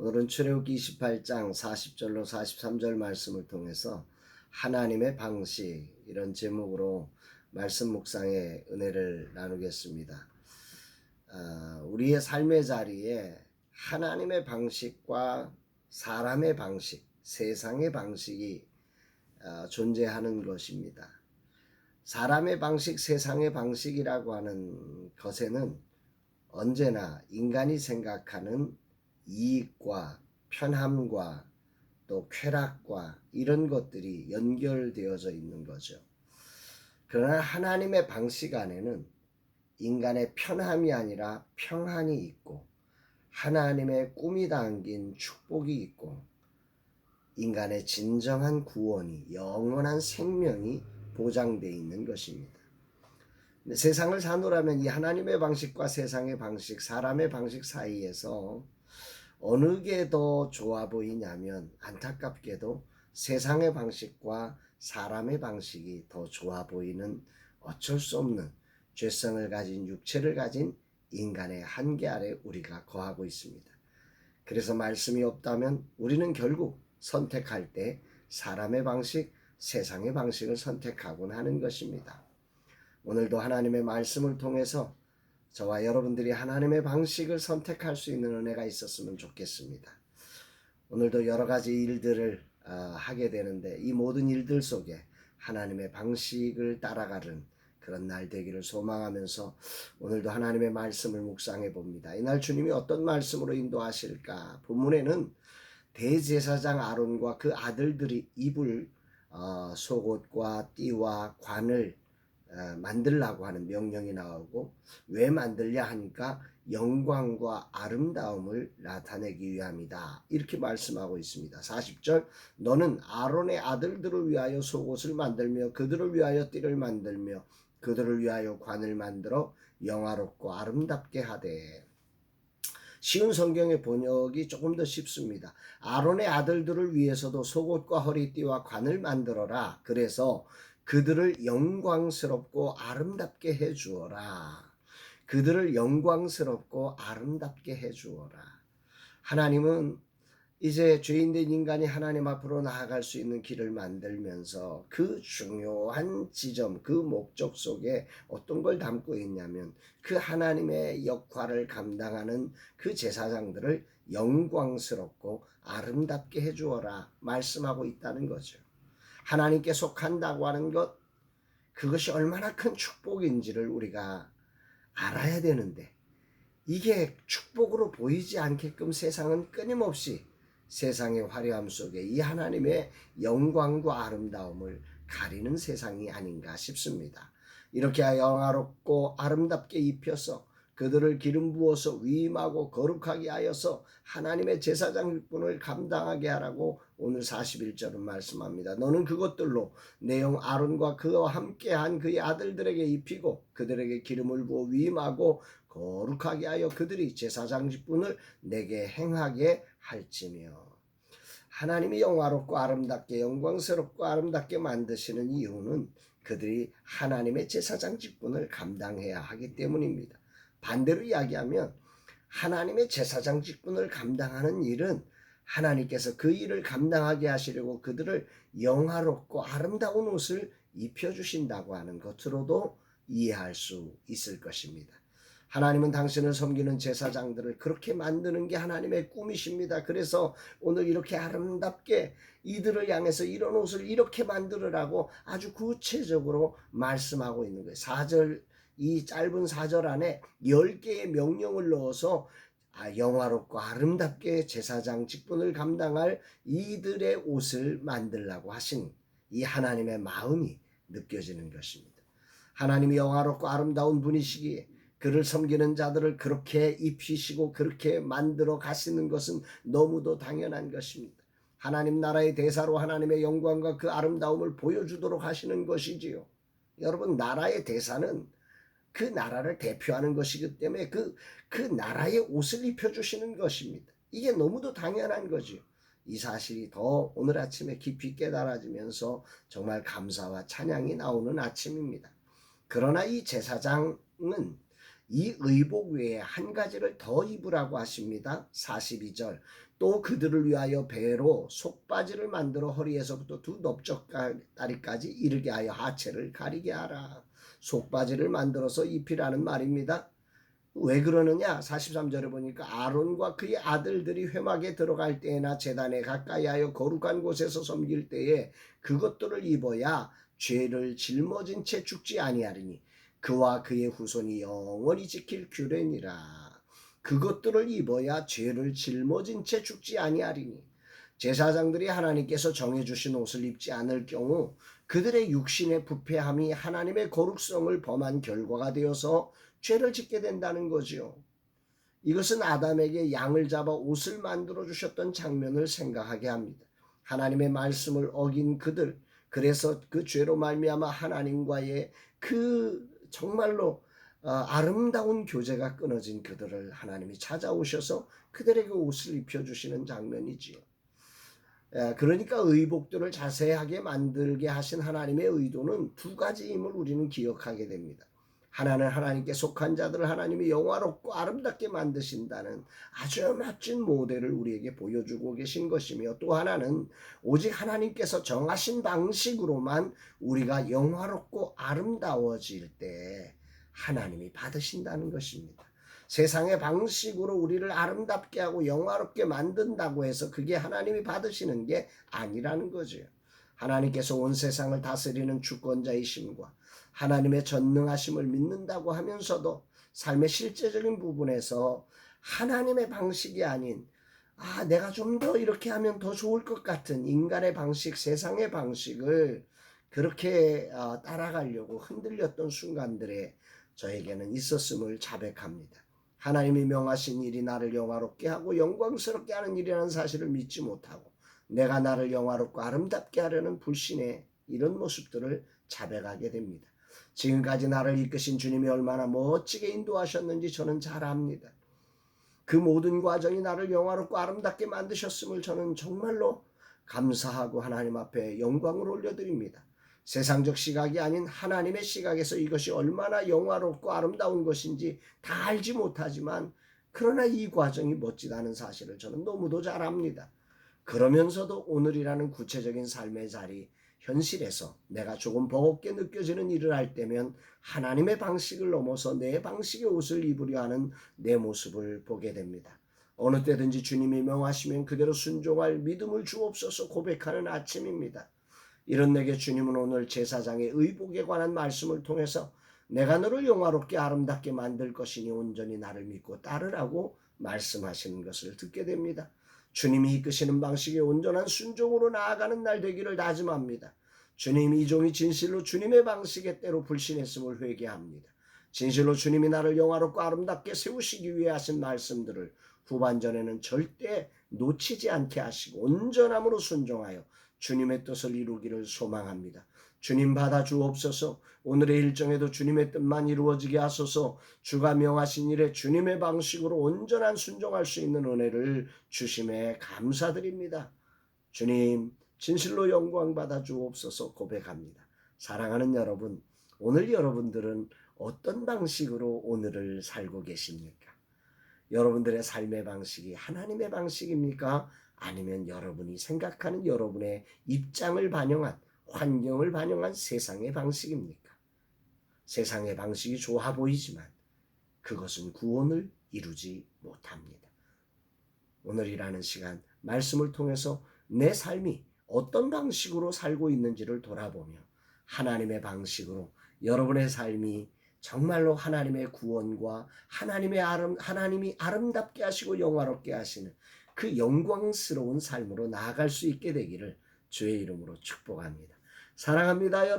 오늘은 출애굽기 28장 40절로 43절 말씀을 통해서 하나님의 방식 이런 제목으로 말씀 묵상의 은혜를 나누겠습니다. 우리의 삶의 자리에 하나님의 방식과 사람의 방식, 세상의 방식이 존재하는 것입니다. 사람의 방식, 세상의 방식이라고 하는 것에는 언제나 인간이 생각하는 이익과 편함과 또 쾌락과 이런 것들이 연결되어져 있는 거죠. 그러나 하나님의 방식 안에는 인간의 편함이 아니라 평안이 있고 하나님의 꿈이 담긴 축복이 있고 인간의 진정한 구원이 영원한 생명이 보장되어 있는 것입니다. 세상을 사노라면 이 하나님의 방식과 세상의 방식, 사람의 방식 사이에서 어느 게 더 좋아 보이냐면 안타깝게도 세상의 방식과 사람의 방식이 더 좋아 보이는 어쩔 수 없는 죄성을 가진 육체를 가진 인간의 한계 아래 우리가 거하고 있습니다. 그래서 말씀이 없다면 우리는 결국 선택할 때 사람의 방식, 세상의 방식을 선택하곤 하는 것입니다. 오늘도 하나님의 말씀을 통해서 저와 여러분들이 하나님의 방식을 선택할 수 있는 은혜가 있었으면 좋겠습니다. 오늘도 여러 가지 일들을 하게 되는데 이 모든 일들 속에 하나님의 방식을 따라가는 그런 날 되기를 소망하면서 오늘도 하나님의 말씀을 묵상해 봅니다. 이날 주님이 어떤 말씀으로 인도하실까? 본문에는 대제사장 아론과 그 아들들이 입을 속옷과 띠와 관을 만들라고 하는 명령이 나오고 왜 만들냐 하니까 영광과 아름다움을 나타내기 위함이다 이렇게 말씀하고 있습니다. 40절 너는 아론의 아들들을 위하여 속옷을 만들며 그들을 위하여 띠를 만들며 그들을 위하여 관을 만들어 영화롭고 아름답게 하되. 쉬운 성경의 번역이 조금 더 쉽습니다. 아론의 아들들을 위해서도 속옷과 허리띠와 관을 만들어라. 그래서 그들을 영광스럽고 아름답게 해주어라. 그들을 영광스럽고 아름답게 해주어라. 하나님은 이제 죄인된 인간이 하나님 앞으로 나아갈 수 있는 길을 만들면서 그 중요한 지점, 그 목적 속에 어떤 걸 담고 있냐면 그 하나님의 역할을 감당하는 그 제사장들을 영광스럽고 아름답게 해주어라 말씀하고 있다는 거죠. 하나님께 속한다고 하는 것, 그것이 얼마나 큰 축복인지를 우리가 알아야 되는데 이게 축복으로 보이지 않게끔 세상은 끊임없이 세상의 화려함 속에 이 하나님의 영광과 아름다움을 가리는 세상이 아닌가 싶습니다. 이렇게 영화롭고 아름답게 입혀서 그들을 기름 부어서 위임하고 거룩하게 하여서 하나님의 제사장 직분을 감당하게 하라고 오늘 41절은 말씀합니다. 너는 그것들로 내 형 아론과 그와 함께한 그의 아들들에게 입히고 그들에게 기름을 부어 위임하고 거룩하게 하여 그들이 제사장 직분을 내게 행하게 할지며. 하나님이 영화롭고 아름답게 영광스럽고 아름답게 만드시는 이유는 그들이 하나님의 제사장 직분을 감당해야 하기 때문입니다. 반대로 이야기하면 하나님의 제사장 직분을 감당하는 일은 하나님께서 그 일을 감당하게 하시려고 그들을 영화롭고 아름다운 옷을 입혀주신다고 하는 것으로도 이해할 수 있을 것입니다. 하나님은 당신을 섬기는 제사장들을 그렇게 만드는 게 하나님의 꿈이십니다. 그래서 오늘 이렇게 아름답게 이들을 향해서 이런 옷을 이렇게 만들으라고 아주 구체적으로 말씀하고 있는 거예요. 4절, 이 짧은 4절 안에 10개의 명령을 넣어서 영화롭고 아름답게 제사장 직분을 감당할 이들의 옷을 만들라고 하신 이 하나님의 마음이 느껴지는 것입니다. 하나님이 영화롭고 아름다운 분이시기에 그를 섬기는 자들을 그렇게 입히시고 그렇게 만들어 가시는 것은 너무도 당연한 것입니다. 하나님 나라의 대사로 하나님의 영광과 그 아름다움을 보여주도록 하시는 것이지요. 여러분, 나라의 대사는 그 나라를 대표하는 것이기 때문에 그 나라의 옷을 입혀주시는 것입니다. 이게 너무도 당연한 거죠. 이 사실이 더 오늘 아침에 깊이 깨달아지면서 정말 감사와 찬양이 나오는 아침입니다. 그러나 이 제사장은 이 의복 외에 한 가지를 더 입으라고 하십니다. 42절. 또 그들을 위하여 배로 속바지를 만들어 허리에서부터 두 넓적다리까지 이르게 하여 하체를 가리게 하라. 속바지를 만들어서 입히라는 말입니다. 왜 그러느냐? 43절에 보니까 아론과 그의 아들들이 회막에 들어갈 때나 제단에 가까이 하여 거룩한 곳에서 섬길 때에 그것들을 입어야 죄를 짊어진 채 죽지 아니하리니 그와 그의 후손이 영원히 지킬 규례니라. 그것들을 입어야 죄를 짊어진 채 죽지 아니하리니 제사장들이 하나님께서 정해주신 옷을 입지 않을 경우 그들의 육신의 부패함이 하나님의 거룩성을 범한 결과가 되어서 죄를 짓게 된다는 거지요. 이것은 아담에게 양을 잡아 옷을 만들어 주셨던 장면을 생각하게 합니다. 하나님의 말씀을 어긴 그들, 그래서 그 죄로 말미암아 하나님과의 그 정말로 아름다운 교제가 끊어진 그들을 하나님이 찾아오셔서 그들에게 옷을 입혀주시는 장면이지요. 그러니까 의복들을 자세하게 만들게 하신 하나님의 의도는 두 가지임을 우리는 기억하게 됩니다. 하나는 하나님께 속한 자들을 하나님이 영화롭고 아름답게 만드신다는 아주 멋진 모델을 우리에게 보여주고 계신 것이며, 또 하나는 오직 하나님께서 정하신 방식으로만 우리가 영화롭고 아름다워질 때 하나님이 받으신다는 것입니다. 세상의 방식으로 우리를 아름답게 하고 영화롭게 만든다고 해서 그게 하나님이 받으시는 게 아니라는 거죠. 하나님께서 온 세상을 다스리는 주권자이심과 하나님의 전능하심을 믿는다고 하면서도 삶의 실제적인 부분에서 하나님의 방식이 아닌 내가 좀 더 이렇게 하면 더 좋을 것 같은 인간의 방식, 세상의 방식을 그렇게 따라가려고 흔들렸던 순간들에 저에게는 있었음을 자백합니다. 하나님이 명하신 일이 나를 영화롭게 하고 영광스럽게 하는 일이라는 사실을 믿지 못하고 내가 나를 영화롭고 아름답게 하려는 불신의 이런 모습들을 자백하게 됩니다. 지금까지 나를 이끄신 주님이 얼마나 멋지게 인도하셨는지 저는 잘 압니다. 그 모든 과정이 나를 영화롭고 아름답게 만드셨음을 저는 정말로 감사하고 하나님 앞에 영광을 올려드립니다. 세상적 시각이 아닌 하나님의 시각에서 이것이 얼마나 영화롭고 아름다운 것인지 다 알지 못하지만 그러나 이 과정이 멋지다는 사실을 저는 너무도 잘 압니다. 그러면서도 오늘이라는 구체적인 삶의 자리, 현실에서 내가 조금 버겁게 느껴지는 일을 할 때면 하나님의 방식을 넘어서 내 방식의 옷을 입으려 하는 내 모습을 보게 됩니다. 어느 때든지 주님이 명하시면 그대로 순종할 믿음을 주옵소서 고백하는 아침입니다. 이런 내게 주님은 오늘 제사장의 의복에 관한 말씀을 통해서 내가 너를 영화롭게 아름답게 만들 것이니 온전히 나를 믿고 따르라고 말씀하시는 것을 듣게 됩니다. 주님이 이끄시는 방식에 온전한 순종으로 나아가는 날 되기를 다짐합니다. 주님, 이 종이 진실로 주님의 방식에 때로 불신했음을 회개합니다. 진실로 주님이 나를 영화롭고 아름답게 세우시기 위해 하신 말씀들을 후반전에는 절대 놓치지 않게 하시고 온전함으로 순종하여 주님의 뜻을 이루기를 소망합니다. 주님 받아 주옵소서. 오늘의 일정에도 주님의 뜻만 이루어지게 하소서. 주가 명하신 일에 주님의 방식으로 온전한 순종할 수 있는 은혜를 주심에 감사드립니다. 주님, 진실로 영광 받아 주옵소서 고백합니다. 사랑하는 여러분, 오늘 여러분들은 어떤 방식으로 오늘을 살고 계십니까? 여러분들의 삶의 방식이 하나님의 방식입니까? 아니면 여러분이 생각하는 여러분의 입장을 반영한, 환경을 반영한 세상의 방식입니까? 세상의 방식이 좋아 보이지만 그것은 구원을 이루지 못합니다. 오늘이라는 시간 말씀을 통해서 내 삶이 어떤 방식으로 살고 있는지를 돌아보며 하나님의 방식으로 여러분의 삶이 정말로 하나님의 구원과 하나님이 아름답게 하시고 영화롭게 하시는 그 영광스러운 삶으로 나아갈 수 있게 되기를 주의 이름으로 축복합니다. 사랑합니다, 여러분.